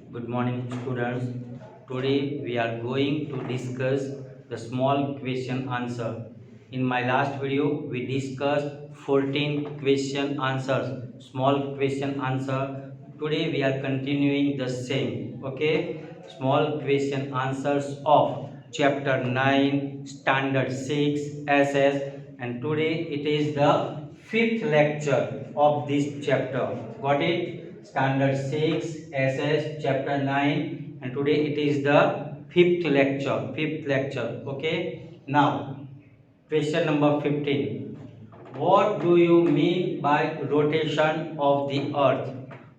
Good morning, students. Today we are going to discuss the small question answer. In my last video, we discussed 14 question answers, small question answer. Today we are continuing the same. Okay, small question answers of chapter 9, standard 6, SS, and today it is the fifth lecture of this chapter. Got it? Standard 6, SS, chapter 9, and today it is the fifth lecture. Okay, now question number 15. What do you mean by rotation of the earth?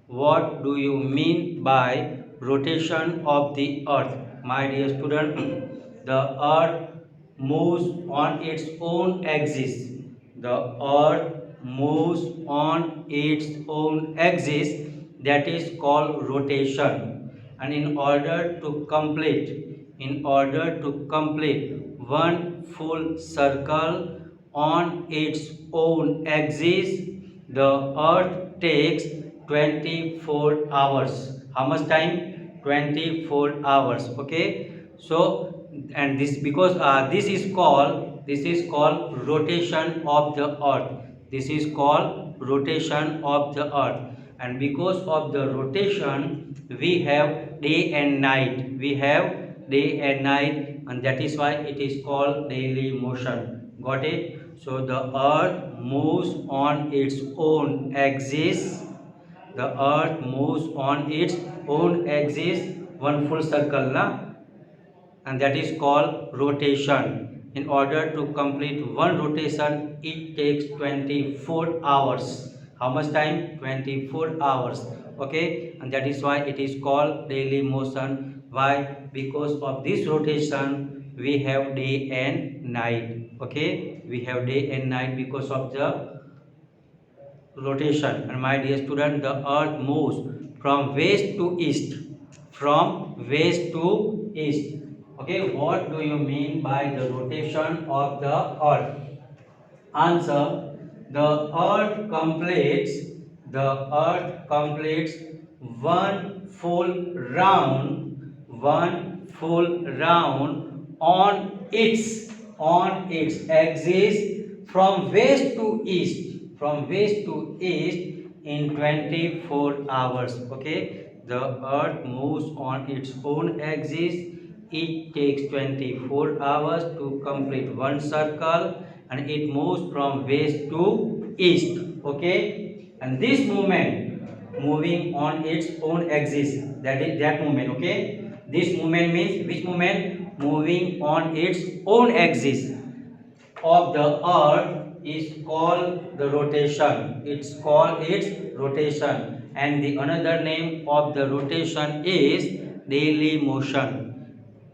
What do you mean by rotation of the earth? My dear student, the earth moves on its own axis. The earth moves on its own axis, that is called rotation. And in order to complete one full circle on its own axis, the earth takes 24 hours. How much time? 24 hours. Okay, so and this because this is called rotation of the earth. This is called rotation of the earth, and because of the rotation we have day and night. We have day and night, and that is why it is called daily motion. Got it? So the earth moves on its own axis. The earth moves on its own axis, one full circle, na? And that is called rotation. In order to complete one rotation, it takes 24 hours. How much time? 24 hours. Okay, and that is why it is called daily motion. Why? Because of this rotation we have day and night. Okay, we have day and night because of the rotation. And my dear student, the earth moves from west to east. From west to east. Okay, what do you mean by the rotation of the earth? Answer: the earth completes one full round on its axis from west to east in 24 hours. Okay, the earth moves on its own axis. It takes 24 hours to complete one circle, and it moves from west to east. Okay, and this moving on its own axis, that is that movement. Okay, this movement means which movement? Moving on its own axis of the earth is called the rotation. It's called its rotation, and the another name of the rotation is daily motion.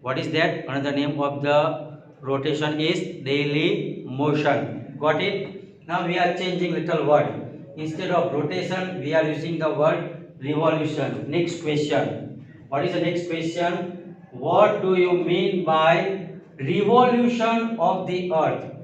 What is that? Another name of the rotation is daily motion. Got it? Now we are changing little word. Instead of rotation, we are using the word revolution. Next question. What is the next question? What do you mean by revolution of the earth?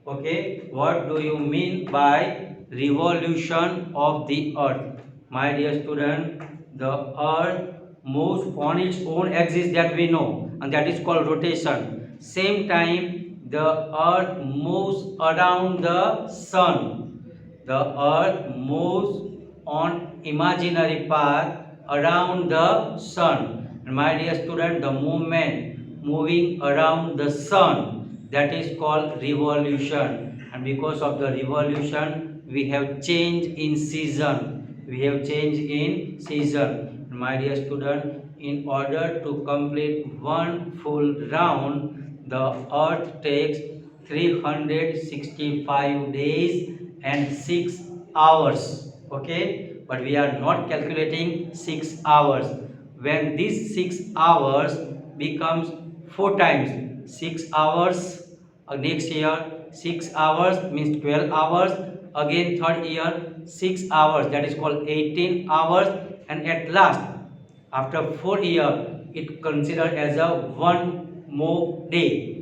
Okay, what do you mean by revolution of the earth? My dear student, the earth moves on its own axis, that we know, and that is called rotation. Same time, the earth moves around the sun. The earth moves on imaginary path around the sun. And my dear student, the movement moving around the sun, that is called revolution. And because of the revolution we have change in season. My dear student, in order to complete one full round, the earth takes 365 days and 6 hours. Okay, but we are not calculating 6 hours. When these 6 hours becomes 4 times 6 hours, next year 6 hours means 12 hours, again third year 6 hours, that is called 18 hours, and at last after 4 years it considered as a one more day,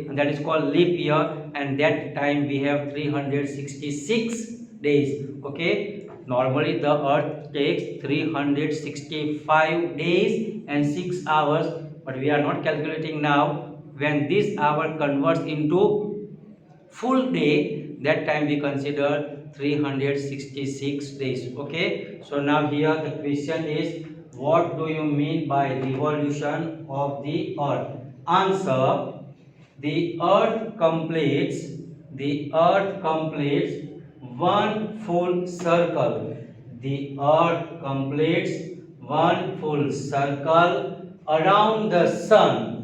and that is called leap year, and that time we have 366 days. Okay, normally the earth takes 365 days and 6 hours, but we are not calculating now. When this hour converts into full day, that time we consider 366 days. Okay, so now here the question is, what do you mean by revolution of the earth? Answer: the earth completes one full circle. The earth completes one full circle around the sun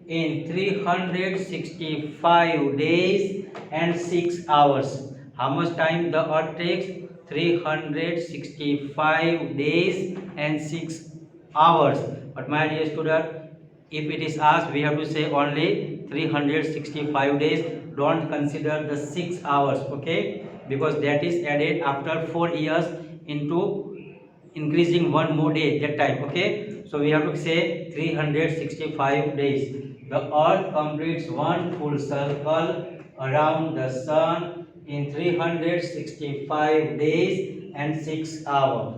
in 365 days and 6 hours. How much time the earth takes? 365 days and 6 hours. But my dear student, if it is asked, we have to say only 365 days. Don't consider the 6 hours, okay? Because that is added after 4 years into increasing one more day that time, okay? So we have to say 365 days. The earth completes one full circle around the sun in 365 days and 6 hours.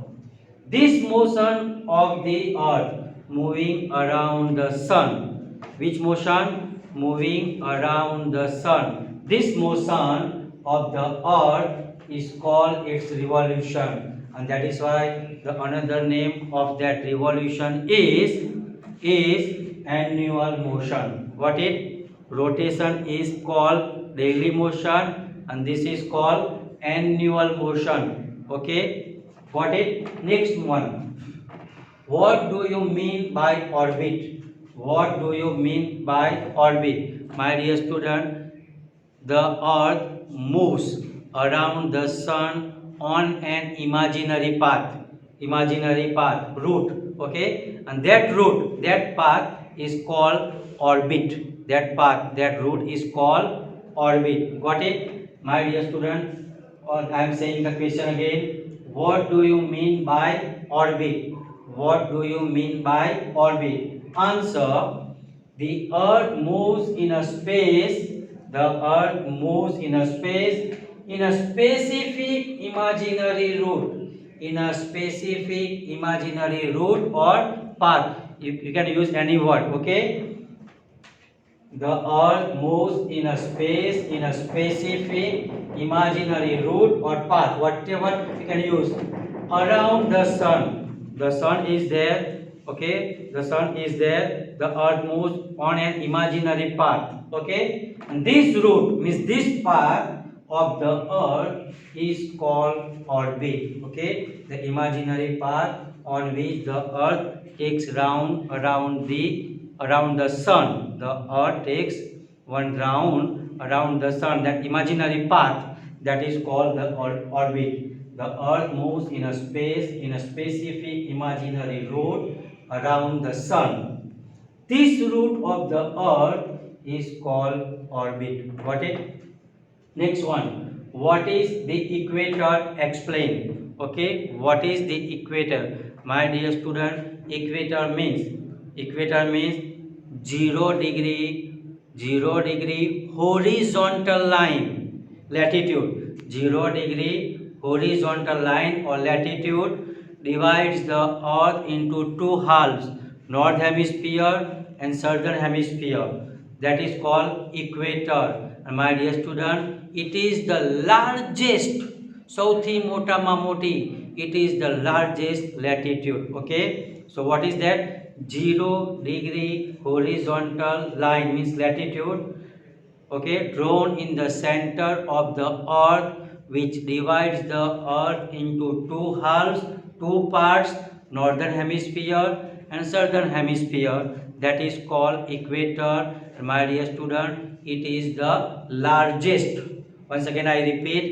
This motion of the earth moving around the sun. Which motion? Moving around the sun. This motion of the earth is called its revolution, and that is why the another name of that revolution is annual motion. What it? Rotation is called daily motion, and this is called annual motion. Okay, got it? Next one. What do you mean by orbit? What do you mean by orbit? My dear student, the earth moves around the sun on an imaginary path, route, okay? And that route, that path is called orbit. That path, that route is called orbit. Got it? My dear student, I am saying the question again. What do you mean by orbit? What do you mean by orbit? Answer: the earth moves in a space. The earth moves in a space in a specific imaginary route. In a specific imaginary route or path. You can use any word, okay? The earth moves in a space in a specific imaginary route or path, whatever you can use, around the sun. The sun is there, okay? The sun is there. The earth moves on an imaginary path, okay? And this route means this path of the earth is called orbit, okay? The imaginary path on which the earth takes round around the sun. The earth takes one round around the sun. That imaginary path, that is called the orbit. The earth moves in a space in a specific imaginary route around the sun. This route of the earth is called orbit. Got it? Next one. What is the equator? Explain. Okay. What is the equator? My dear student, equator means 0 degree horizontal line, latitude. 0 degree horizontal line or latitude divides the earth into two halves, north hemisphere and southern hemisphere. That is called equator. And my dear student, it is the largest, સૌથી મોટામાં મોટી, it is the largest latitude. Okay, so what is that? 0 degree horizontal line means latitude, okay, drawn in the center of the earth, which divides the earth into two halves, two parts, northern hemisphere and southern hemisphere. That is called equator. My dear student, it is the largest. Once again I repeat,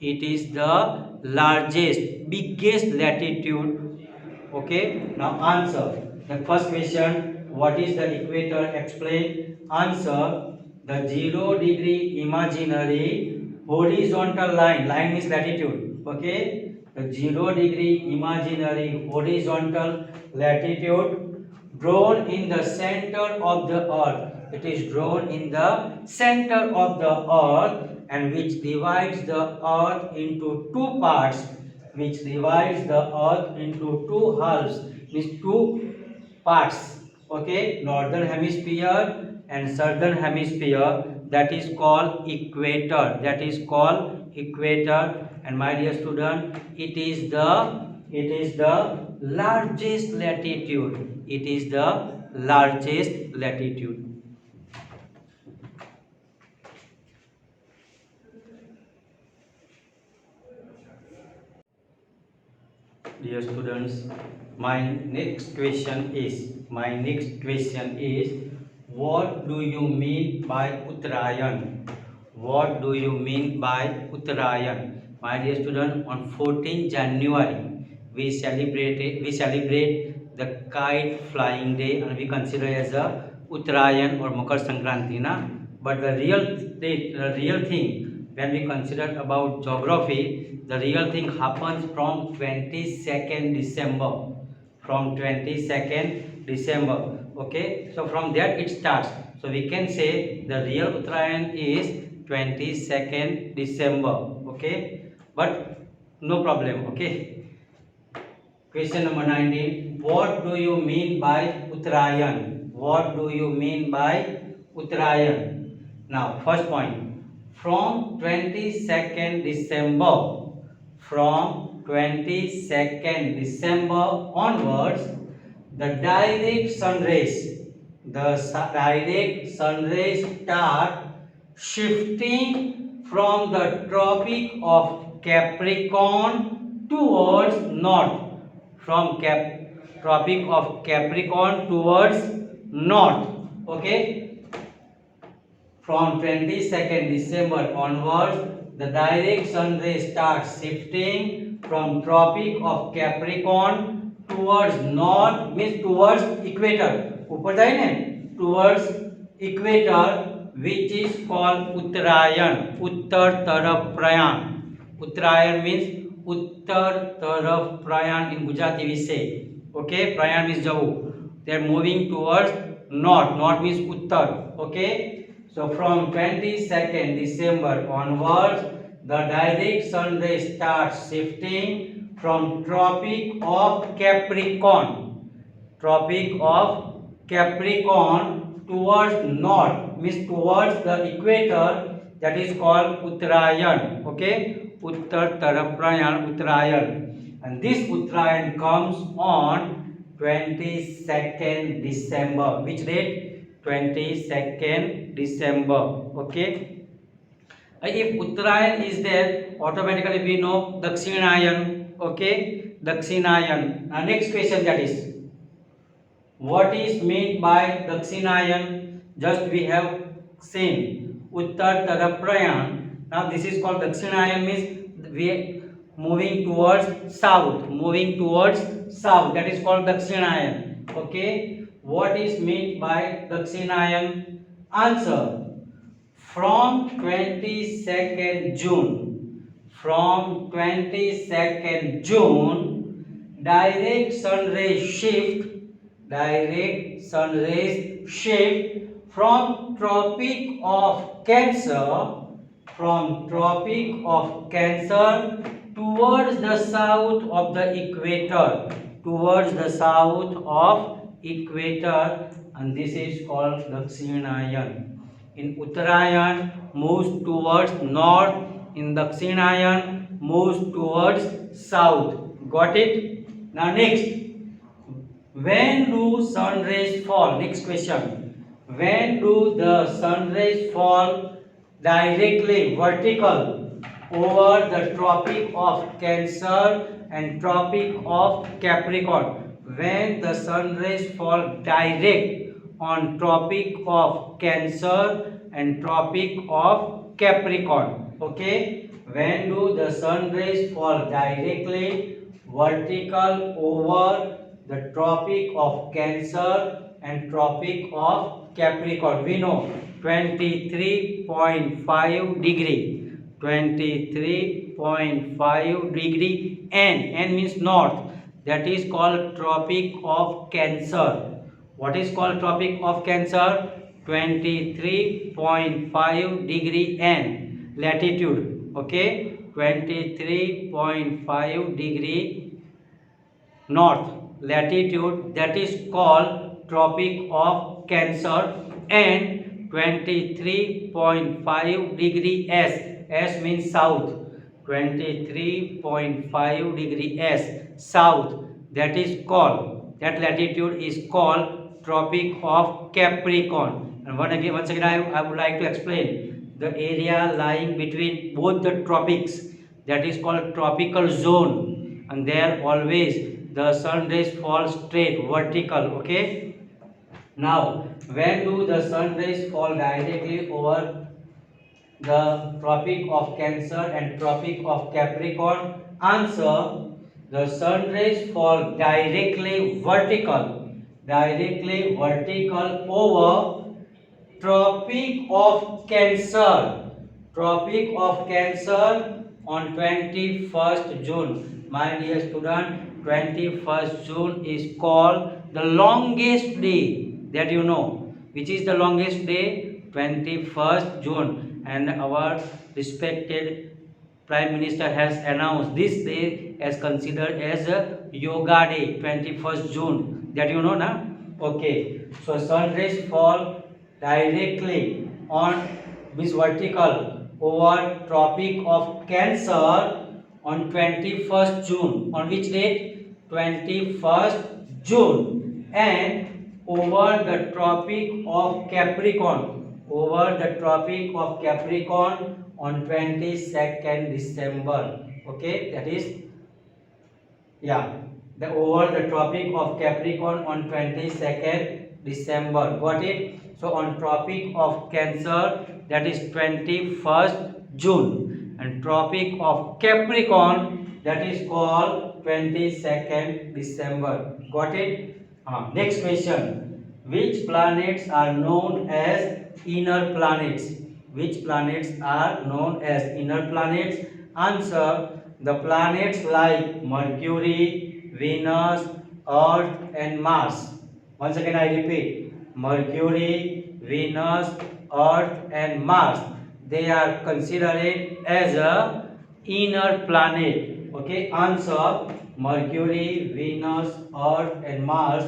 it is the largest, biggest latitude. Okay, now answer the first question. What is the equator? Explain. Answer: the 0 degree imaginary horizontal line, line means latitude, okay? The 0 degree imaginary horizontal latitude drawn in the center of the earth. It is drawn in the center of the earth, and which divides the earth into two parts, which divides the earth into two halves, means two parts. Okay, northern hemisphere and southern hemisphere, that is called equator, that is called equator. And my dear student, it is the largest latitude, it is the largest latitude. Dear students, my next question is what do you mean by Uttarayan? What do you mean by Uttarayan? My dear student, on 14 January we celebrate the kite flying day, and we consider as a Uttarayan or Makar Sankranti na. But the real thing, when we consider about geography, the real thing happens from 22nd December. From 22nd December. Okay, so from that it starts. So we can say the real Uttarayan is 22nd December. Okay, but no problem. Okay. Question number 19. What do you mean by Uttarayan? What do you mean by Uttarayan? Now, first point. From 22nd December, from 22nd December onwards, the direct sun rays, start shifting from the Tropic of Capricorn towards north, from Tropic of Capricorn towards north. Okay, from 22nd December onwards, the direct sun rays start shifting from Tropic of Capricorn towards north, means towards equator. ऊपर जाए ने, towards equator, which is called Uttarayan. उत्तर तरफ प्रयाण. Uttarayan means उत्तर तरफ प्रयाण in Gujarati we say. Okay, प्रयाण means जवू. They are moving towards north. North means Uttar. Okay. So from 22nd December onwards, the direct sun rays start shifting from Tropic of Capricorn, towards north, means towards the equator, that is called Uttarayan. Okay, Uttar Taraf Prayan, Uttarayan. And this Uttarayan comes on 22nd December. Which date? 22nd December. Okay. If Uttarayan is there, automatically we know Dakshinayan. Okay, Dakshinayan. Next question, that is, what is meant by Dakshinayan? Just we have seen Uttar Taraf Prayan. Now this is called Dakshinayan, means we moving towards south, that is called Dakshinayan. Okay, what is meant by Dakshinayan? Answer: from 22nd June, direct sun rays shift from Tropic of Cancer, towards the south of the equator, and this is called Dakshinayan. In Uttarayan moves towards north, in Dakshinayan moves towards south. Got it? Now next, when do sun rays fall? Next question. When do the sun rays fall directly vertical over the Tropic of Cancer and Tropic of Capricorn? When the sun rays fall direct on Tropic of Cancer and Tropic of Capricorn. Okay, when do the sun rays fall directly vertical over the Tropic of Cancer and Tropic of Capricorn? We know 23.5 degree, 23.5 degree N means north, that is called Tropic of Cancer. What is called Tropic of Cancer? 23.5 degree N latitude. Okay, 23.5 degree north latitude, that is called Tropic of Cancer, and 23.5 degree S. S means south. 23.5 degree S south, that is called, that latitude is called Tropic of Capricorn. And once again I would like to explain the area lying between both the tropics, that is called tropical zone, and there always the sun rays fall straight vertical. Okay, now when do the sun rays fall directly over the Tropic of Cancer and Tropic of Capricorn? Answer: the sun rays fall directly vertical over Tropic of Cancer. Tropic of Cancer on 21st June. My dear student, 21st June is called the longest day that you know. Which is the longest day? 21st June. And our respected Prime Minister has announced this day as considered as a Yoga Day, 21st June. That you know, na? Okay. So sun rays fall directly on this vertical over Tropic of Cancer on 21st June. On which date? 21st June. And over the Tropic of Capricorn, on 22nd December. Okay, that is, yeah, the over the Tropic of Capricorn on 22nd December. Got it? So on Tropic of Cancer, that is 21st June, and Tropic of Capricorn, that is called 22nd December. Got it? Next question: which planets are known as inner planets? Which planets are known as inner planets? Answer: the planets like Mercury, Venus, Earth and Mars. Once again I repeat: Mercury, Venus, Earth and Mars. They are considered as a inner planet. Okay, answer: Mercury, Venus, Earth and Mars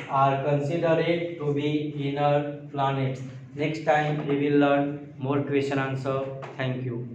are considered to be inner planets. Next time we will learn more question answer. Thank you.